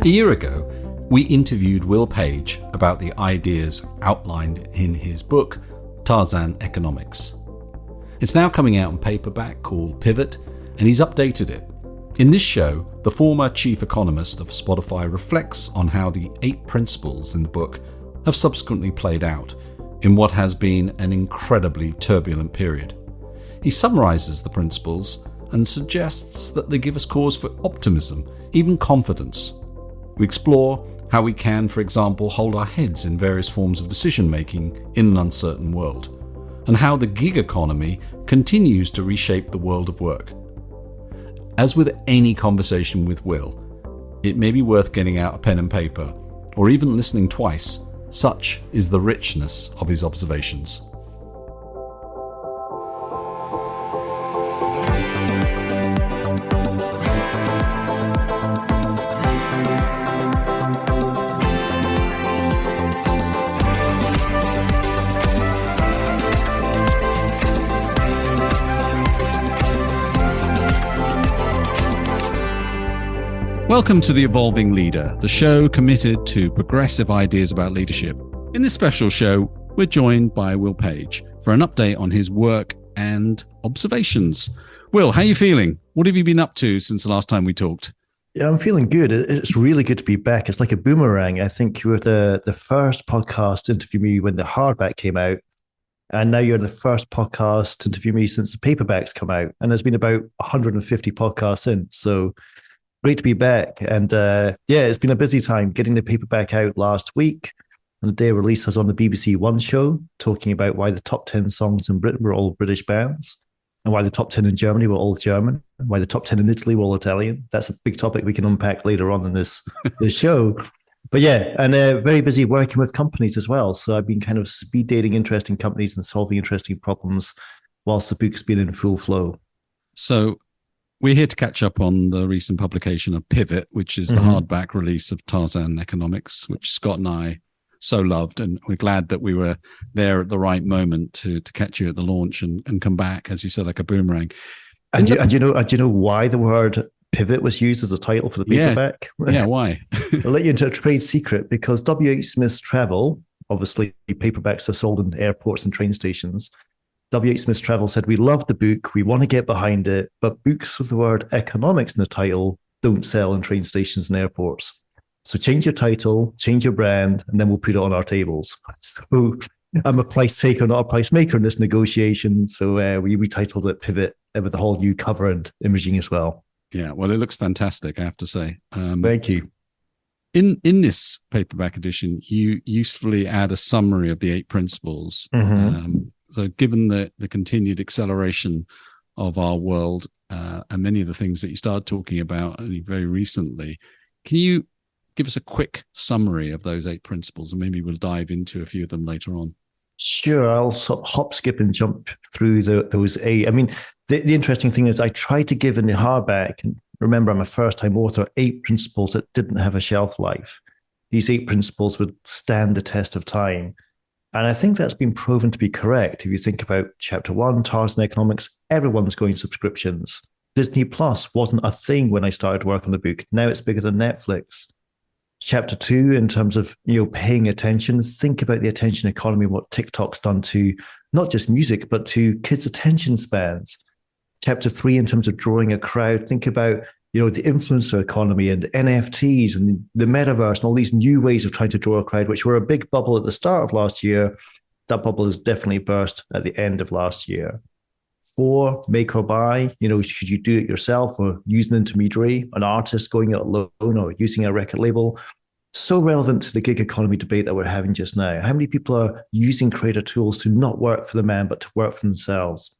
A year ago, we interviewed Will Page about the ideas outlined in his book, Tarzan Economics. It's now coming out in paperback called Pivot, and he's updated it. In this show, the former chief economist of Spotify reflects on how the 8 principles in the book have subsequently played out in what has been an incredibly turbulent period. He summarizes the principles and suggests that they give us cause for optimism, even confidence. We explore how we can, for example, hold our heads in various forms of decision-making in an uncertain world, and how the gig economy continues to reshape the world of work. As with any conversation with Will, it may be worth getting out a pen and paper, or even listening twice. Such is the richness of his observations. Welcome to The Evolving Leader, the show committed to progressive ideas about leadership. In this special show, we're joined by Will Page for an update on his work and observations. Will, how are you feeling? What have you been up to since the last time we talked? Yeah, I'm feeling good. It's really good to be back. It's like a boomerang. I think you were the first podcast to interview me when the hardback came out. And now you're the first podcast to interview me since the paperback's come out. And there's been about 150 podcasts since. So great to be back. And it's been a busy time getting the paperback out last week. On the day of release, I was on the BBC One show talking about why the top 10 songs in Britain were all British bands, and why the top 10 in Germany were all German, and why the top 10 in Italy were all Italian. That's a big topic we can unpack later on in this show. But yeah, and very busy working with companies as well. So I've been kind of speed dating interesting companies and solving interesting problems whilst the book's been in full flow. So we're here to catch up on the recent publication of Pivot, which is the hardback release of Tarzan Economics, which Scott and I so loved. And we're glad that we were there at the right moment to catch you at the launch and come back, as you said, like a boomerang. And you know why the word pivot was used as a title for the paperback? Yeah, why? I'll let you into a trade secret, because W.H. Smith's Travel, obviously paperbacks are sold in airports and train stations. W.H. Smith's Travel said, we love the book, we want to get behind it, but books with the word economics in the title don't sell in train stations and airports. So change your title, change your brand, and then we'll put it on our tables. So I'm a price taker, not a price maker in this negotiation. So we retitled it Pivot with the whole new cover and imaging as well. Yeah, well, it looks fantastic, I have to say. Thank you. In this paperback edition, you usefully add a summary of the 8 principles. So given the continued acceleration of our world and many of the things that you started talking about only very recently, can you give us a quick summary of those 8 principles, and maybe we'll dive into a few of them later on? Sure, I'll sort of hop, skip, and jump through those 8. I mean, the interesting thing is I tried to give in the hardback, and remember, I'm a first-time author, 8 principles that didn't have a shelf life. These 8 principles would stand the test of time. And I think that's been proven to be correct. If you think about chapter 1, Tarzan Economics, everyone's going subscriptions. Disney Plus wasn't a thing when I started work on the book. Now it's bigger than Netflix. Chapter 2, in terms of paying attention, think about the attention economy, what TikTok's done to not just music, but to kids' attention spans. Chapter 3, in terms of drawing a crowd, think about the influencer economy and NFTs and the metaverse and all these new ways of trying to draw a crowd, which were a big bubble at the start of last year. That bubble has definitely burst at the end of last year. 4, make or buy. Should you do it yourself or use an intermediary, an artist going it alone or using a record label? So relevant to the gig economy debate that we're having just now. How many people are using creator tools to not work for the man, but to work for themselves?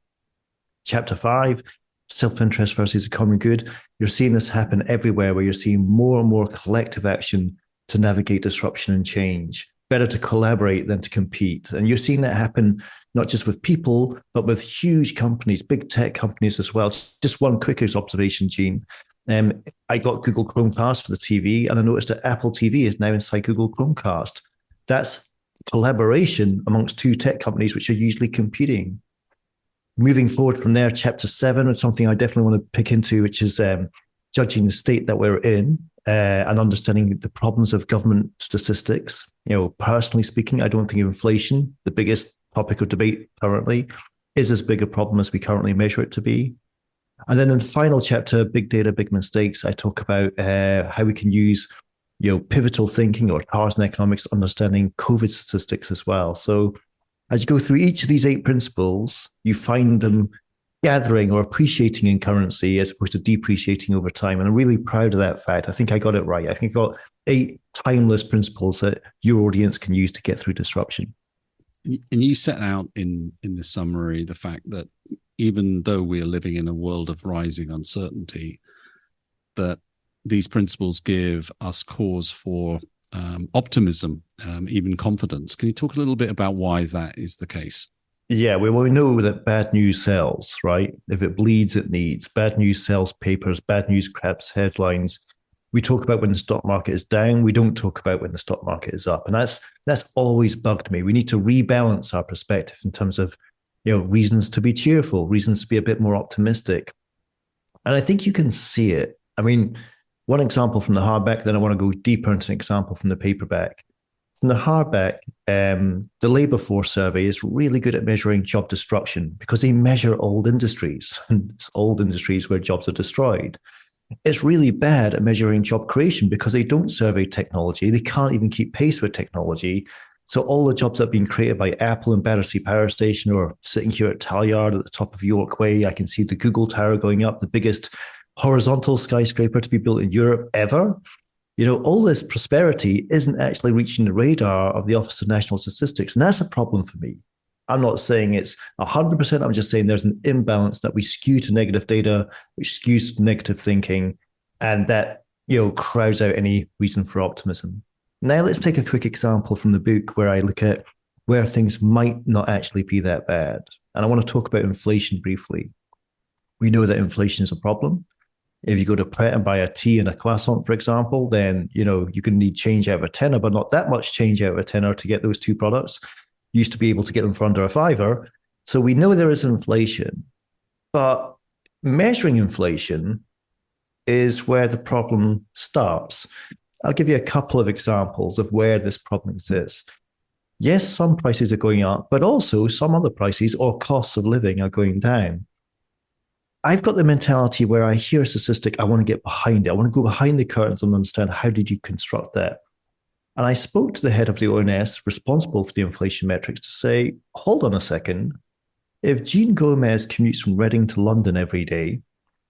Chapter 5, self-interest versus the common good. You're seeing this happen everywhere, where you're seeing more and more collective action to navigate disruption and change. Better to collaborate than to compete. And you're seeing that happen not just with people, but with huge companies, big tech companies as well. Just one quick observation, Gene. I got Google Chromecast for the TV, and I noticed that Apple TV is now inside Google Chromecast. That's collaboration amongst 2 tech companies which are usually competing. Moving forward from there, chapter 7 is something I definitely want to pick into, which is judging the state that we're in. and understanding the problems of government statistics. Personally speaking, I don't think inflation, the biggest topic of debate currently, is as big a problem as we currently measure it to be. And then in the final chapter, Big Data, Big Mistakes, I talk about how we can use pivotal thinking or Tarzan economics, understanding COVID statistics as well. So as you go through each of these 8 principles, you find them gathering or appreciating in currency as opposed to depreciating over time. And I'm really proud of that fact. I think I got it right. I think I got 8 timeless principles that your audience can use to get through disruption. And you set out in the summary the fact that even though we are living in a world of rising uncertainty, that these principles give us cause for optimism, even confidence. Can you talk a little bit about why that is the case? Yeah, we know that bad news sells, right? If it bleeds, it needs. Bad news sells papers, bad news grabs headlines. We talk about when the stock market is down. We don't talk about when the stock market is up. And that's always bugged me. We need to rebalance our perspective in terms of reasons to be cheerful, reasons to be a bit more optimistic. And I think you can see it. I mean, one example from the hardback, then I want to go deeper into an example from the paperback. From the hardback, the labor force survey is really good at measuring job destruction because they measure old industries, old industries where jobs are destroyed. It's really bad at measuring job creation because they don't survey technology. They can't even keep pace with technology. So all the jobs that have been created by Apple and Battersea Power Station, or sitting here at Talyard at the top of York Way, I can see the Google Tower going up, the biggest horizontal skyscraper to be built in Europe ever. All this prosperity isn't actually reaching the radar of the Office of National Statistics. And that's a problem for me. I'm not saying it's 100%. I'm just saying there's an imbalance that we skew to negative data, which skews to negative thinking, and that, crowds out any reason for optimism. Now, let's take a quick example from the book where I look at where things might not actually be that bad. And I want to talk about inflation briefly. We know that inflation is a problem. If you go to Pret and buy a tea and a croissant, for example, then, you can need change out of a tenner, but not that much change out of a tenner to get those 2 products. You used to be able to get them for under a $5. So we know there is inflation, but measuring inflation is where the problem starts. I'll give you a couple of examples of where this problem exists. Yes, some prices are going up, but also some other prices or costs of living are going down. I've got the mentality where I hear a statistic, I want to get behind it. I want to go behind the curtains and understand how did you construct that. And I spoke to the head of the ONS responsible for the inflation metrics to say, hold on a second. If Jean Gomez commutes from Reading to London every day,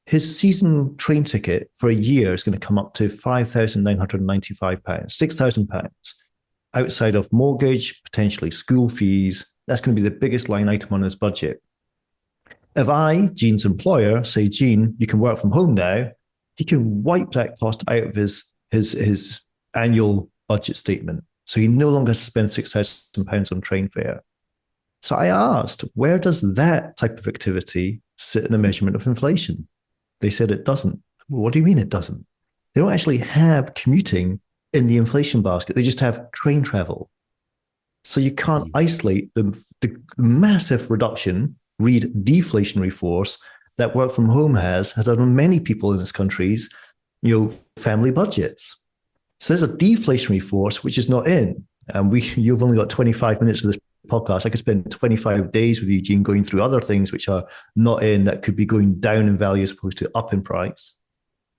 his season train ticket for a year is going to come up to £5,995, £6,000. Outside of mortgage, potentially school fees, that's going to be the biggest line item on his budget. If I, Jean's employer, say, Jean, you can work from home now, he can wipe that cost out of his annual budget statement. So he no longer has to spend £6,000 on train fare. So I asked, where does that type of activity sit in the measurement of inflation? They said it doesn't. Well, what do you mean it doesn't? They don't actually have commuting in the inflation basket. They just have train travel. So you can't isolate the massive reduction, read deflationary force, that work from home has on many people in this country's, family budgets. So there's a deflationary force which is not in. And you've only got 25 minutes of this podcast. I could spend 25 days with Eugene going through other things which are not in, that could be going down in value as opposed to up in price.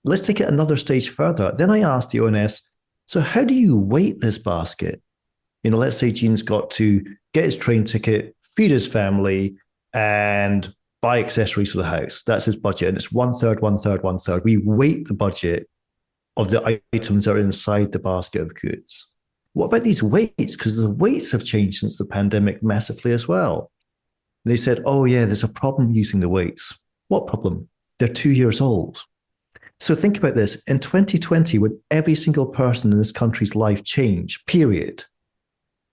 Let's take it another stage further. Then I asked the ONS, so how do you weight this basket? Let's say Gene's got to get his train ticket, feed his family, and buy accessories for the house. That's his budget. And it's 1/3, 1/3, 1/3. We weight the budget of the items that are inside the basket of goods. What about these weights? Because the weights have changed since the pandemic massively as well. They said, oh yeah, there's a problem using the weights. What problem? They're 2 years old. So think about this. In 2020, when every single person in this country's life changed, period,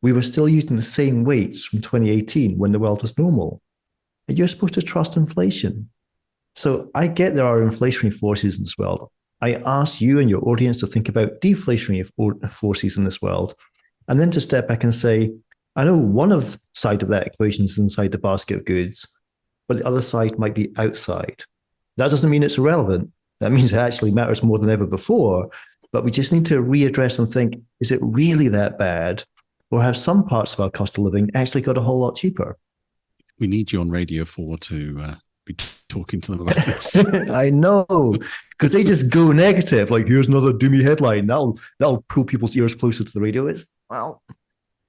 we were still using the same weights from 2018 when the world was normal. And you're supposed to trust inflation. So I get there are inflationary forces in this world. I ask you and your audience to think about deflationary forces in this world, and then to step back and say, I know one side of that equation is inside the basket of goods, but the other side might be outside. That doesn't mean it's irrelevant. That means it actually matters more than ever before. But we just need to readdress and think, is it really that bad? Or have some parts of our cost of living actually got a whole lot cheaper? We need you on Radio 4 to be talking to them about this. I know, because they just go negative. Like, here's another doomy headline. That'll pull people's ears closer to the radio.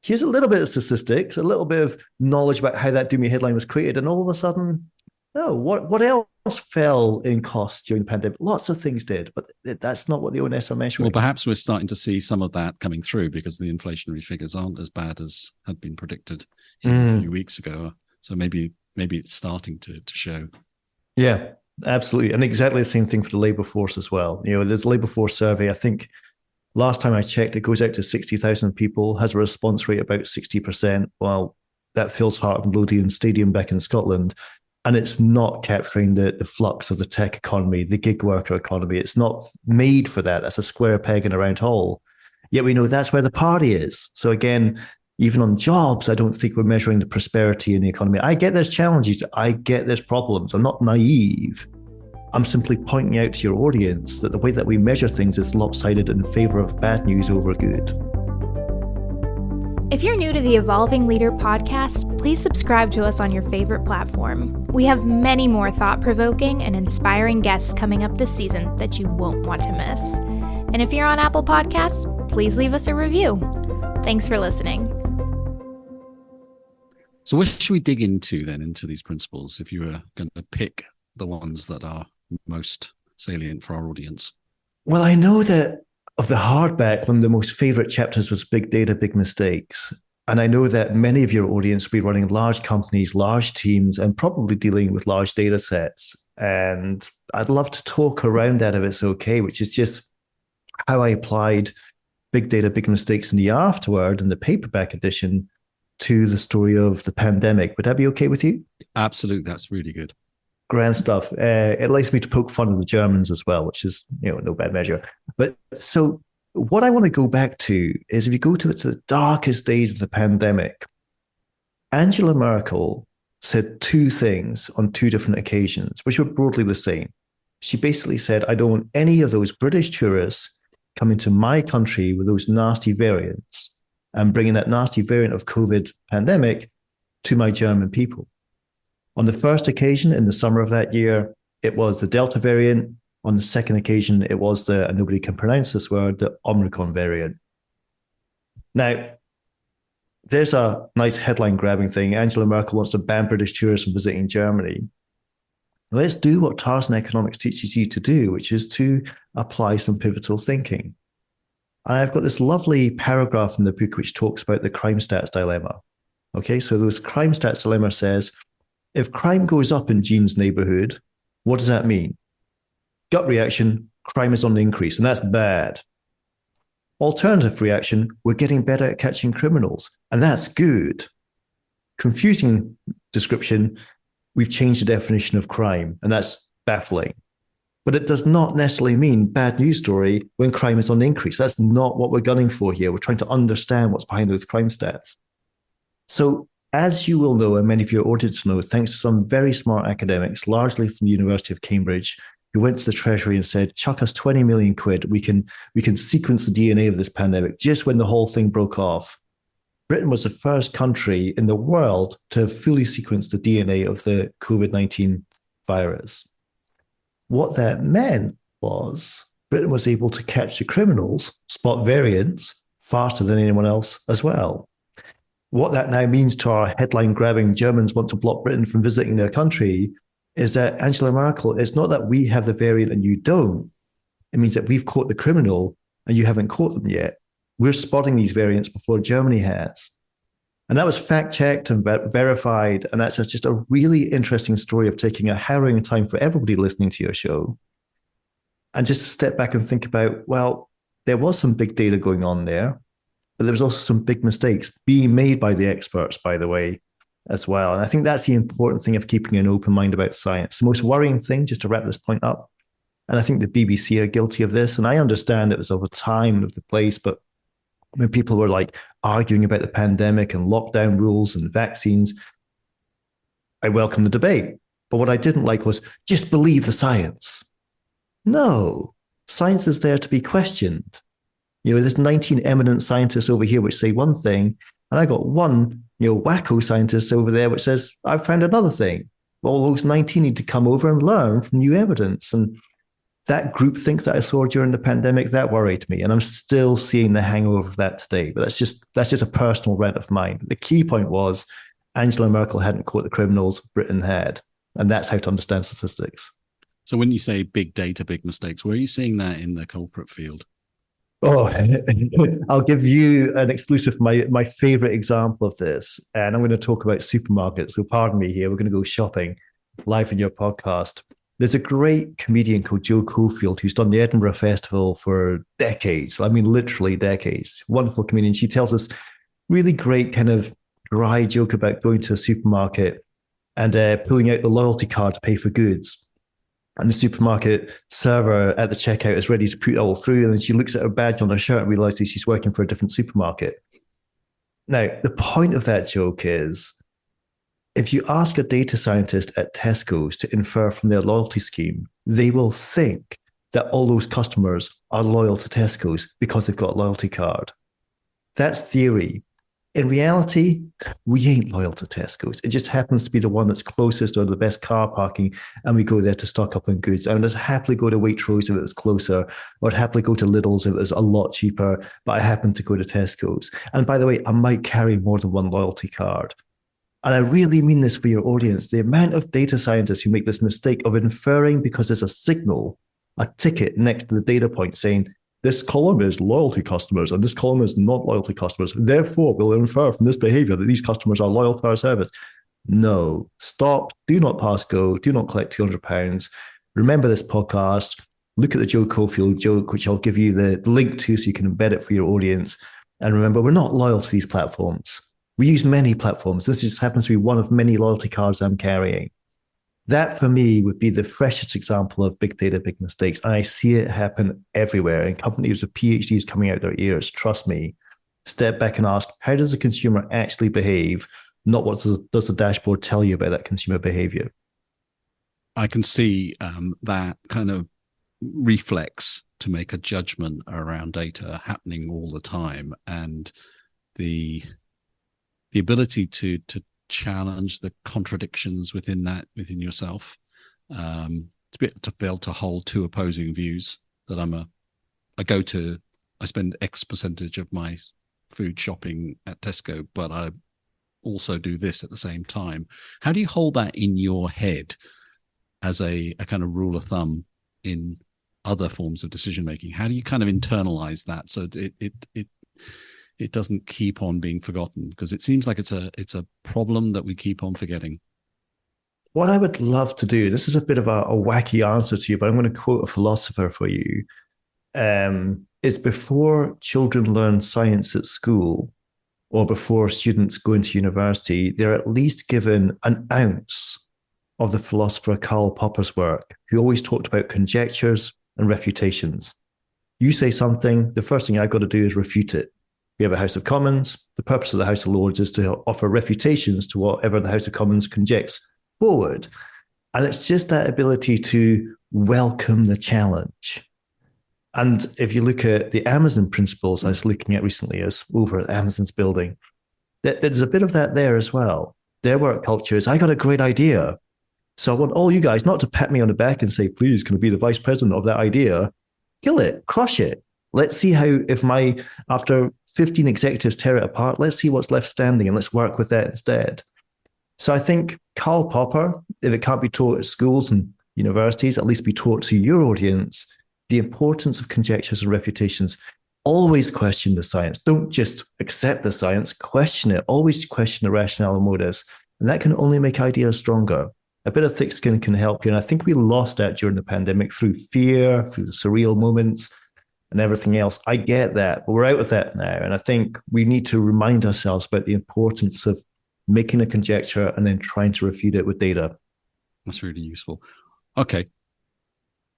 Here's a little bit of statistics, a little bit of knowledge about how that doomy headline was created. And all of a sudden, what else fell in cost during the pandemic? Lots of things did, but that's not what the ONS are measuring. Well, perhaps we're starting to see some of that coming through because the inflationary figures aren't as bad as had been predicted a few weeks ago. So maybe it's starting to show. Yeah, absolutely. And exactly the same thing for the labour force as well. There's a labour force survey, I think last time I checked, it goes out to 60,000 people, has a response rate about 60%. Well, that fills Heart and Lothian Stadium back in Scotland. And it's not capturing the flux of the tech economy, the gig worker economy. It's not made for that. That's a square peg in a round hole. Yet we know that's where the party is. So again, even on jobs, I don't think we're measuring the prosperity in the economy. I get there's challenges. I get there's problems. I'm not naive. I'm simply pointing out to your audience that the way that we measure things is lopsided in favor of bad news over good. If you're new to the Evolving Leader podcast, please subscribe to us on your favorite platform. We have many more thought-provoking and inspiring guests coming up this season that you won't want to miss. And if you're on Apple Podcasts, please leave us a review. Thanks for listening. So what should we dig into these principles, if you were going to pick the ones that are most salient for our audience? Well, I know that of the hardback, one of the most favorite chapters was Big Data, Big Mistakes. And I know that many of your audience will be running large companies, large teams, and probably dealing with large data sets. And I'd love to talk around that if it's okay, which is just how I applied Big Data, Big Mistakes in the afterword and the paperback edition to the story of the pandemic. Would that be okay with you? Absolutely. That's really good. Grand stuff. It allows me to poke fun of the Germans as well, which is, no bad measure. But so what I want to go back to is if you go to the darkest days of the pandemic, Angela Merkel said two things on two different occasions, which were broadly the same. She basically said, I don't want any of those British tourists coming to my country with those nasty variants and bringing that nasty variant of COVID pandemic to my German people. On the first occasion in the summer of that year, it was the Delta variant. On the second occasion, it was and nobody can pronounce this word, the Omicron variant. Now, there's a nice headline grabbing thing. Angela Merkel wants to ban British tourists from visiting Germany. Let's do what Tarzan Economics teaches you to do, which is to apply some pivotal thinking. I've got this lovely paragraph in the book which talks about the crime stats dilemma. Okay, so those crime stats dilemma says, if crime goes up in Jean's neighborhood, what does that mean? Gut reaction, crime is on the increase, and that's bad. Alternative reaction, we're getting better at catching criminals, and that's good. Confusing description, we've changed the definition of crime, and that's baffling. But it does not necessarily mean bad news story when crime is on the increase. That's not what we're gunning for here. We're trying to understand what's behind those crime stats. So as you will know, and many of your audience know, thanks to some very smart academics, largely from the University of Cambridge, who went to the Treasury and said, chuck us 20 million quid. We can sequence the DNA of this pandemic just when the whole thing broke off. Britain was the first country in the world to have fully sequenced the DNA of the COVID-19 virus. What that meant was Britain was able to catch the criminals, spot variants, faster than anyone else as well. What that now means to our headline-grabbing Germans want to block Britain from visiting their country is that Angela Merkel, it's not that we have the variant and you don't. It means that we've caught the criminal and you haven't caught them yet. We're spotting these variants before Germany has. And that was fact-checked and verified. And that's just a really interesting story of taking a harrowing time for everybody listening to your show. And just to step back and think about, well, there was some big data going on there, but there was also some big mistakes being made by the experts, by the way, as well. And I think that's the important thing of keeping an open mind about science. The most worrying thing, just to wrap this point up, and I think the BBC are guilty of this, and I understand it was over time and of the place, but when people were like arguing about the pandemic and lockdown rules and vaccines, I welcome the debate. But what I didn't like was just believe the science. No, Science is there to be questioned. There's 19 eminent scientists over here which say one thing, and I got one, wacko scientist over there which says, I've found another thing. Well, those 19 need to come over and learn from new evidence. And that groupthink that I saw during the pandemic, that worried me. And I'm still seeing the hangover of that today. But that's just a personal rant of mine. The key point was Angela Merkel hadn't caught the criminals, Britain had. And that's how to understand statistics. So when you say big data, big mistakes, where are you seeing that in the culprit field? Oh, I'll give you an exclusive, my favorite example of this. And I'm going to talk about supermarkets. So pardon me here. We're going to go shopping live in your podcast. There's a great comedian called Joe Cofield who's done the Edinburgh Festival for decades. I mean, literally decades. Wonderful comedian. She tells us really great kind of dry joke about going to a supermarket and pulling out the loyalty card to pay for goods. And the supermarket server at the checkout is ready to put it all through. And then she looks at her badge on her shirt and realizes she's working for a different supermarket. Now, the point of that joke is, if you ask a data scientist at Tesco's to infer from their loyalty scheme, they will think that all those customers are loyal to Tesco's because they've got a loyalty card. That's theory. In reality, we ain't loyal to Tesco's. It just happens to be the one that's closest or the best car parking, and we go there to stock up on goods. I would happily go to Waitrose if it was closer, or I'd happily go to Lidl's if it was a lot cheaper, but I happen to go to Tesco's. And by the way, I might carry more than one loyalty card. And I really mean this for your audience. The amount of data scientists who make this mistake of inferring because there's a signal, a ticket next to the data point saying, this column is loyalty customers and this column is not loyalty customers. Therefore, we'll infer from this behavior that these customers are loyal to our service. No, stop. Do not pass go. Do not collect £200. Remember this podcast. Look at the Joe Cofield joke, which I'll give you the link to so you can embed it for your audience. And remember, we're not loyal to these platforms. We use many platforms. This just happens to be one of many loyalty cards I'm carrying. That, for me, would be the freshest example of big data, big mistakes. And I see it happen everywhere. And companies with PhDs coming out their ears, trust me, step back and ask, how does the consumer actually behave? Not what does the dashboard tell you about that consumer behavior? I can see that kind of reflex to make a judgment around data happening all the time. And the ability to challenge the contradictions within yourself, to be able to hold two opposing views that I spend X percentage of my food shopping at Tesco, but I also do this at the same time. How do you hold that in your head as a kind of rule of thumb in other forms of decision making? How do you kind of internalize that so it doesn't keep on being forgotten? Because it seems like it's a problem that we keep on forgetting. What I would love to do, this is a bit of a wacky answer to you, but I'm going to quote a philosopher for you, is before children learn science at school or before students go into university, they're at least given an ounce of the philosopher Karl Popper's work, who always talked about conjectures and refutations. You say something, the first thing I've got to do is refute it. We have a House of Commons. The purpose of the House of Lords is to offer refutations to whatever the House of Commons conjects forward. And it's just that ability to welcome the challenge. And if you look at the Amazon principles I was looking at recently, I was over at Amazon's building, there's a bit of that there as well. Their work culture is, I got a great idea. So I want all you guys not to pat me on the back and say, please, can I be the vice president of that idea? Kill it, crush it. Let's see how, after 15 executives tear it apart, let's see what's left standing and let's work with that instead. So I think Karl Popper, if it can't be taught at schools and universities, at least be taught to your audience, the importance of conjectures and refutations. Always question the science. Don't just accept the science, question it. Always question the rationale and motives. And that can only make ideas stronger. A bit of thick skin can help you. And I think we lost that during the pandemic through fear, through the surreal moments, and everything else. I get that, but we're out of that now. And I think we need to remind ourselves about the importance of making a conjecture and then trying to refute it with data. That's really useful. Okay.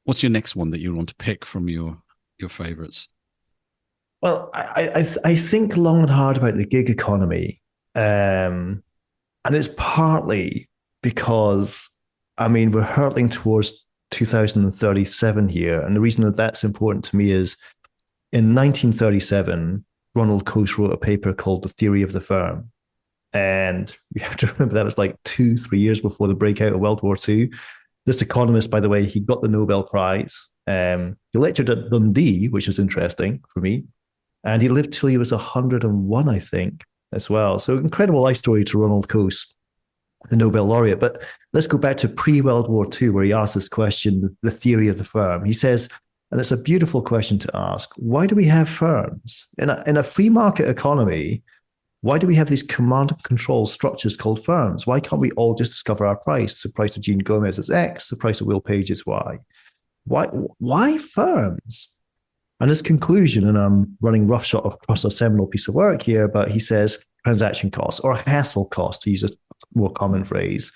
What's your next one that you want to pick from your favorites? Well, I think long and hard about the gig economy. And it's partly because, we're hurtling towards 2037 here. And the reason that that's important to me is in 1937, Ronald Coase wrote a paper called The Theory of the Firm. And you have to remember that was like 2-3 years before the breakout of World War II. This economist, by the way, he got the Nobel Prize. He lectured at Dundee, which was interesting for me. And he lived till he was 101, I think, as well. So incredible life story to Ronald Coase, the Nobel laureate. But let's go back to pre-World War II, where he asked this question, the theory of the firm. He says, and it's a beautiful question to ask, why do we have firms? In a free market economy, why do we have these command and control structures called firms? Why can't we all just discover our price? The price of Jean Gomez is X, the price of Will Page is Y. Why firms? And his conclusion, and I'm running roughshod across a seminal piece of work here, but he says transaction costs or hassle costs, to use a more common phrase.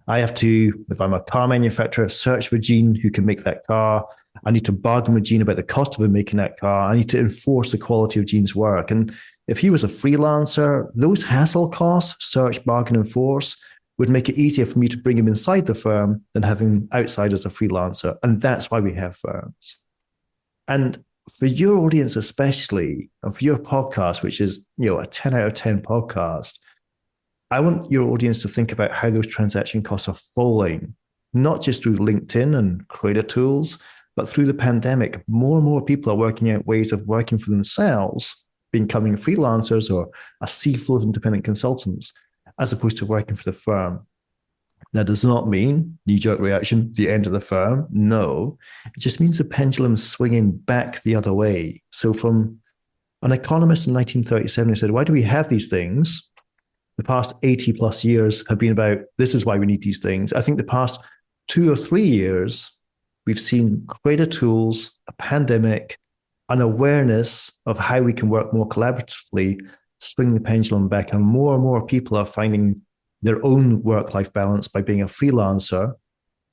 I have to, if I'm a car manufacturer, search for Jean who can make that car. I need to bargain with Jean about the cost of him making that car. I need to enforce the quality of Jean's work. And if he was a freelancer, those hassle costs, search, bargain, enforce, would make it easier for me to bring him inside the firm than having outside as a freelancer. And that's why we have firms. And for your audience especially, and for your podcast, which is, a 10 out of 10 podcast, I want your audience to think about how those transaction costs are falling, not just through LinkedIn and creator tools, but through the pandemic. More and more people are working out ways of working for themselves, becoming freelancers or a sea full of independent consultants, as opposed to working for the firm. That does not mean, knee-jerk reaction, the end of the firm. No, it just means the pendulum swinging back the other way. So from an economist in 1937 who said, why do we have these things? The past 80 plus years have been about, this is why we need these things. I think the past 2 or 3 years, we've seen greater tools, a pandemic, an awareness of how we can work more collaboratively, swing the pendulum back. And more people are finding their own work-life balance by being a freelancer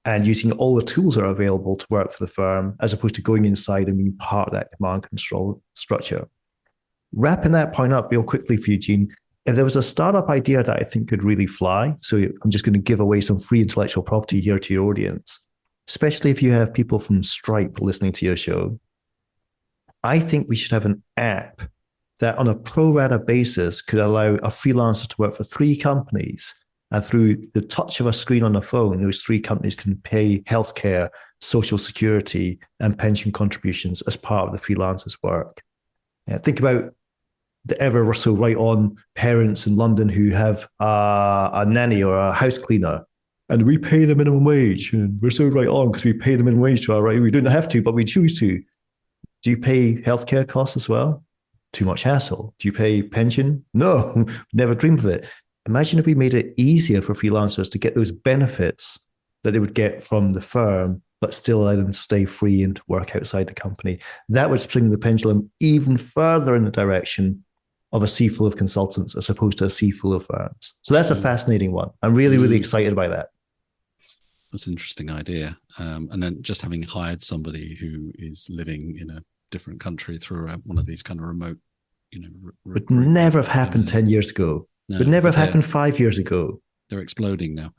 and using all the tools that are available to work for the firm, as opposed to going inside and being part of that command control structure. Wrapping that point up real quickly for you, Jean, if there was a startup idea that I think could really fly, so I'm just going to give away some free intellectual property here to your audience, especially if you have people from Stripe listening to your show, I think we should have an app that on a pro rata basis could allow a freelancer to work for 3 companies. And through the touch of a screen on a phone, those 3 companies can pay healthcare, social security, and pension contributions as part of the freelancer's work. Think about the ever so right on parents in London who have a nanny or a house cleaner, and we pay the minimum wage. And we're so right on because we pay the minimum wage to our right. We don't have to, but we choose to. Do you pay healthcare costs as well? Too much hassle. Do you pay pension? No, never dreamed of it. Imagine if we made it easier for freelancers to get those benefits that they would get from the firm, but still allow them to stay free and to work outside the company. That would swing the pendulum even further in the direction of a sea full of consultants as opposed to a sea full of firms. So that's a fascinating one. I'm really, really excited by that. That's an interesting idea. And then just having hired somebody who is living in a different country through one of these kind of remote, would never have happened 10 years ago. No, would never have happened 5 years ago. They're exploding now.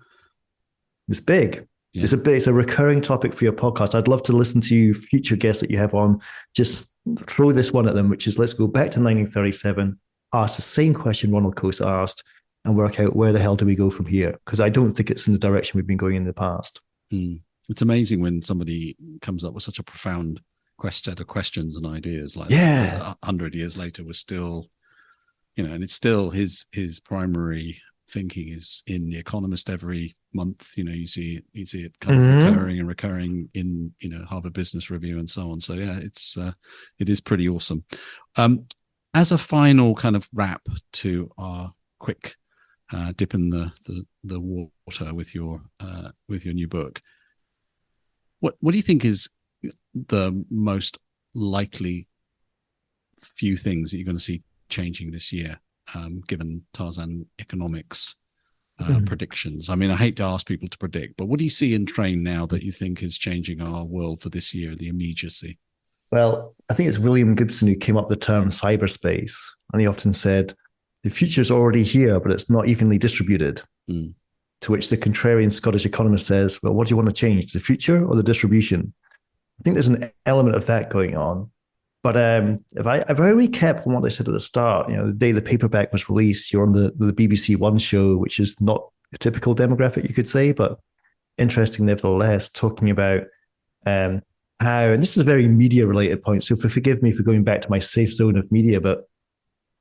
It's big. Yeah. It's a recurring topic for your podcast. I'd love to listen to future guests that you have on. Just throw this one at them, which is, let's go back to 1937, ask the same question Ronald Coase asked, and work out where the hell do we go from here? Because I don't think it's in the direction we've been going in the past. It's amazing when somebody comes up with such a profound set of questions and ideas like that 100 years later was still, and it's still his primary thinking is in The Economist every month. You see it kind of recurring in Harvard Business Review and so on. So yeah, it is pretty awesome. As a final kind of wrap to our quick dip in the water with your new book, what do you think is the most likely few things that you're going to see changing this year, given Tarzan Economics predictions? I mean, I hate to ask people to predict, but what do you see in train now that you think is changing our world for this year, the immediacy? Well, I think it's William Gibson who came up with the term cyberspace, and he often said, the future's already here, but it's not evenly distributed. To To which the contrarian Scottish economist says, well, what do you want to change, the future or the distribution? I think there's an element of that going on. But if I recap on what I said at the start, the day the paperback was released, you're on the BBC One show, which is not a typical demographic, you could say, but interesting nevertheless, talking about how, and this is a very media-related point, so forgive me for going back to my safe zone of media, but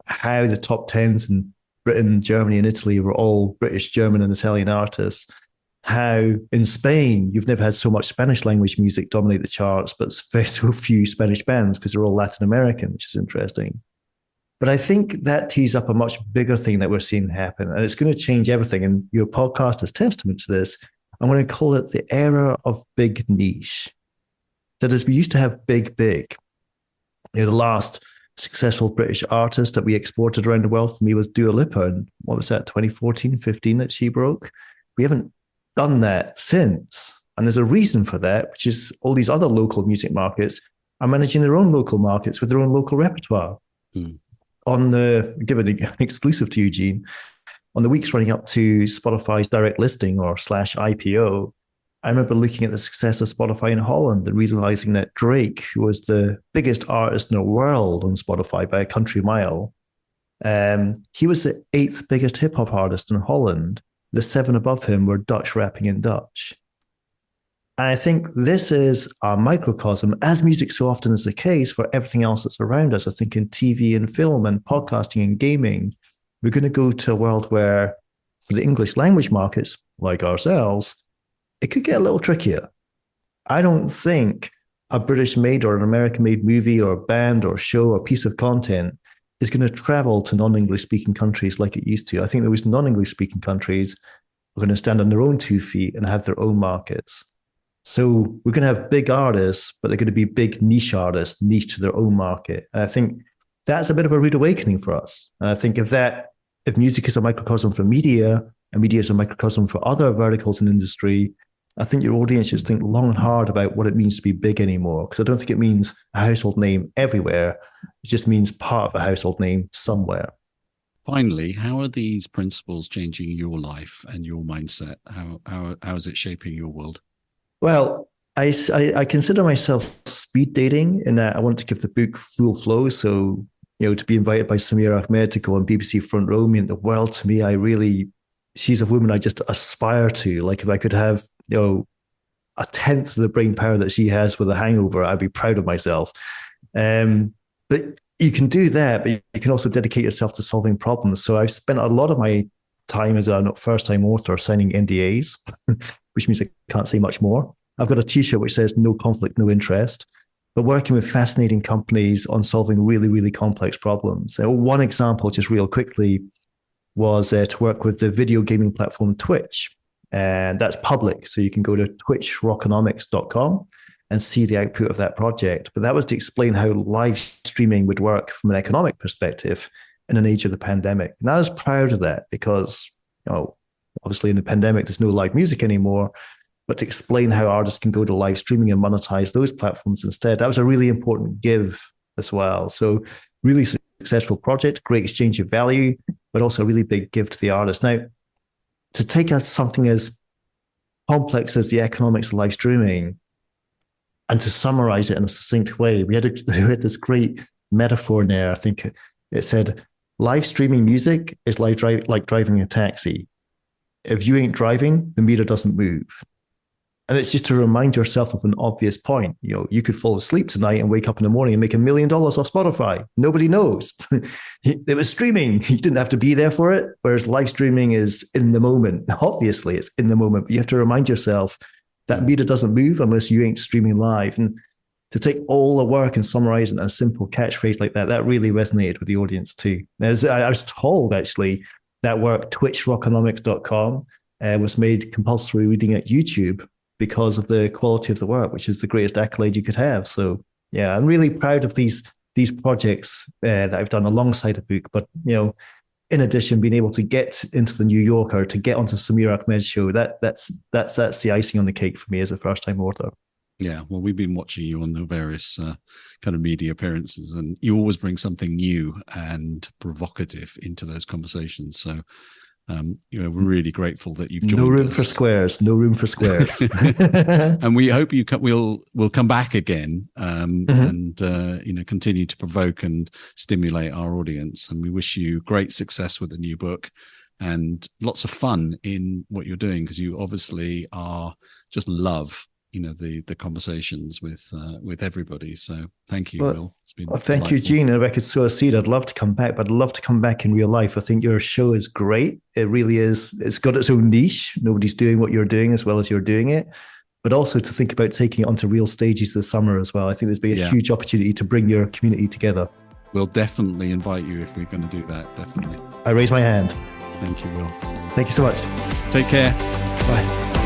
how the top tens in Britain, Germany, and Italy were all British, German, and Italian artists. How in Spain, you've never had so much Spanish language music dominate the charts, but very so few Spanish bands because they're all Latin American, which is interesting. But I think that tees up a much bigger thing that we're seeing happen, and it's going to change everything. And your podcast is testament to this. I'm going to call it the era of big niche. That is, we used to have big. The last successful British artist that we exported around the world for me was Dua Lipa. And what was that, 2014, 15 that she broke? We haven't done that since. And there's a reason for that, which is all these other local music markets are managing their own local markets with their own local repertoire. Give an exclusive to Eugene, on the weeks running up to Spotify's direct listing or / IPO, I remember looking at the success of Spotify in Holland and realizing that Drake, who was the biggest artist in the world on Spotify by a country mile, he was the 8th biggest hip hop artist in Holland. The 7 above him were Dutch rapping in Dutch. And I think this is a microcosm, as music so often is the case for everything else that's around us. I think in TV and film and podcasting and gaming, we're going to go to a world where for the English language markets, like ourselves, it could get a little trickier. I don't think a British-made or an American-made movie or band or show or piece of content is going to travel to non-English speaking countries like it used to. I think those non-English speaking countries are going to stand on their own 2 feet and have their own markets. So we're going to have big artists, but they're going to be big niche artists, niche to their own market. And I think that's a bit of a rude awakening for us. And I think if music is a microcosm for media, and media is a microcosm for other verticals in industry, I think your audience should think long and hard about what it means to be big anymore. Because I don't think it means a household name everywhere. It just means part of a household name somewhere. Finally, how are these principles changing your life and your mindset? How is it shaping your world? Well, I consider myself speed dating in that I want to give the book full flow. So, to be invited by Samir Ahmed to go on BBC Front Row meant the world to me. She's a woman I just aspire to. Like if I could have, a tenth of the brain power that she has with a hangover, I'd be proud of myself. But you can do that, but you can also dedicate yourself to solving problems. So I've spent a lot of my time as a first-time author signing NDAs, which means I can't say much more. I've got a T-shirt which says no conflict, no interest, but working with fascinating companies on solving really, really complex problems. So one example, just real quickly, was to work with the video gaming platform Twitch. And that's public. So you can go to twitchrockonomics.com and see the output of that project. But that was to explain how live streaming would work from an economic perspective in an age of the pandemic. And I was proud of that because, obviously in the pandemic, there's no live music anymore. But to explain how artists can go to live streaming and monetize those platforms instead, that was a really important give as well. So really successful project, great exchange of value, but also a really big give to the artist. Now, to take something as complex as the economics of live streaming and to summarize it in a succinct way, we had this great metaphor in there. I think it said, live streaming music is like driving a taxi. If you ain't driving, the meter doesn't move. And it's just to remind yourself of an obvious point. You could fall asleep tonight and wake up in the morning and make $1 million off Spotify. Nobody knows. It was streaming. You didn't have to be there for it. Whereas live streaming is in the moment. Obviously, it's in the moment, but you have to remind yourself that meter doesn't move unless you ain't streaming live. And to take all the work and summarize it in a simple catchphrase like that really resonated with the audience too. As I was told, actually, that work, twitchrockonomics.com, was made compulsory reading at YouTube because of the quality of the work, which is the greatest accolade you could have. So yeah, I'm really proud of these projects that I've done alongside the book. But in addition, being able to get into the New Yorker, to get onto Samir Ahmed's show, that's the icing on the cake for me as a first-time author. Yeah, well, we've been watching you on the various kind of media appearances, and you always bring something new and provocative into those conversations. So we're really grateful that you've joined us. No room for squares. No room for squares. And we hope we'll come back again and continue to provoke and stimulate our audience. And we wish you great success with the new book and lots of fun in what you're doing, because you obviously just love the conversations with everybody. So thank you, Will. It's been thank you, Gene. And if I could sow a seed, I'd love to come back, but I'd love to come back in real life. I think your show is great. It really is. It's got its own niche. Nobody's doing what you're doing as well as you're doing it. But also to think about taking it onto real stages this summer as well. I think there's been a huge opportunity to bring your community together. We'll definitely invite you if we're going to do that. Definitely. I raise my hand. Thank you, Will. Thank you so much. Take care. Bye.